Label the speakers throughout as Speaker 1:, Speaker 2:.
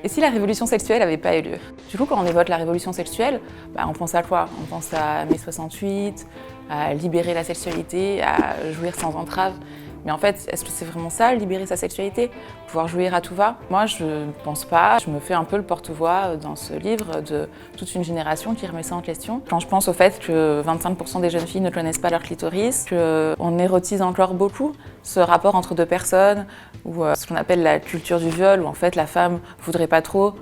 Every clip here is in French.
Speaker 1: Et si la révolution sexuelle n'avait pas eu lieu? Du coup, quand on évoque la révolution sexuelle, on pense à quoi? On pense à mai 68, à libérer la sexualité, à jouir sans entrave. Mais en fait, est-ce que c'est vraiment ça, libérer sa sexualité? Pouvoir jouir à tout va? Moi, je ne pense pas. Je me fais un peu le porte-voix dans ce livre de toute une génération qui remet ça en question. Quand je pense au fait que 25% des jeunes filles ne connaissent pas leur clitoris, qu'on érotise encore beaucoup ce rapport entre deux personnes, ou ce qu'on appelle la culture du viol, où en fait la femme voudrait pas trop,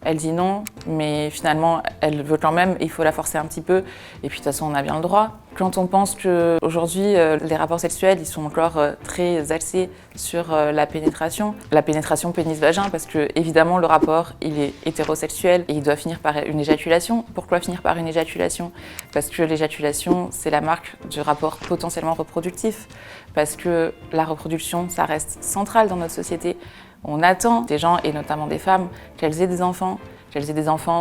Speaker 1: elle dit non, mais finalement elle veut quand même et il faut la forcer un petit peu. Et puis de toute façon on a bien le droit. Quand on pense qu'aujourd'hui les rapports sexuels ils sont encore très axés sur la pénétration pénis-vagin, parce que évidemment le rapport il est hétérosexuel et il doit finir par une éjaculation. Pourquoi finir par une éjaculation? Parce que l'éjaculation c'est la marque du rapport potentiellement reproductif, parce que la reproduction ça reste central dans notre société. On attend des gens, et notamment des femmes, qu'elles aient des enfants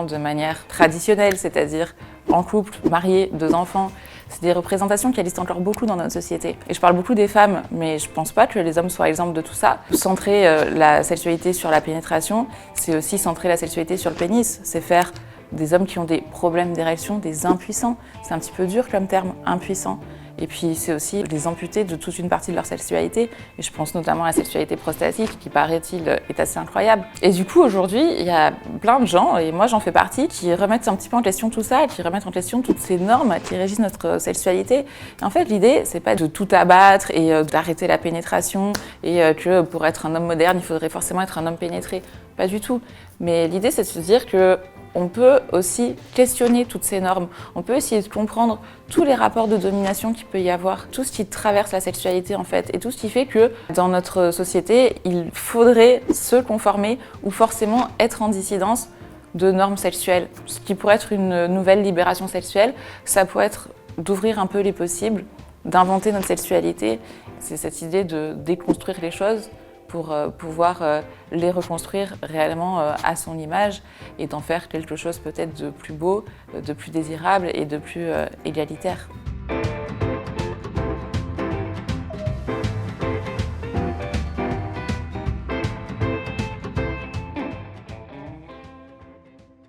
Speaker 1: de manière traditionnelle, c'est-à-dire en couple, mariés, 2 enfants. C'est des représentations qui existent encore beaucoup dans notre société. Et je parle beaucoup des femmes, mais je pense pas que les hommes soient exemples de tout ça. Centrer la sexualité sur la pénétration, c'est aussi centrer la sexualité sur le pénis. C'est faire des hommes qui ont des problèmes d'érection, des impuissants. C'est un petit peu dur comme terme, impuissant. Et puis c'est aussi les amputer de toute une partie de leur sexualité. Et je pense notamment à la sexualité prostatique, qui paraît-il est assez incroyable. Et du coup aujourd'hui, il y a plein de gens, et moi j'en fais partie, qui remettent un petit peu en question tout ça, qui remettent en question toutes ces normes qui régissent notre sexualité. Et en fait l'idée, c'est pas de tout abattre et d'arrêter la pénétration, et que pour être un homme moderne, il faudrait forcément être un homme pénétré. Pas du tout. Mais l'idée, c'est de se dire que on peut aussi questionner toutes ces normes. On peut essayer de comprendre tous les rapports de domination qu'il peut y avoir, tout ce qui traverse la sexualité en fait, et tout ce qui fait que dans notre société, il faudrait se conformer ou forcément être en dissidence de normes sexuelles. Ce qui pourrait être une nouvelle libération sexuelle, ça pourrait être d'ouvrir un peu les possibles, d'inventer notre sexualité. C'est cette idée de déconstruire les choses pour pouvoir les reconstruire réellement à son image et d'en faire quelque chose peut-être de plus beau, de plus désirable et de plus égalitaire.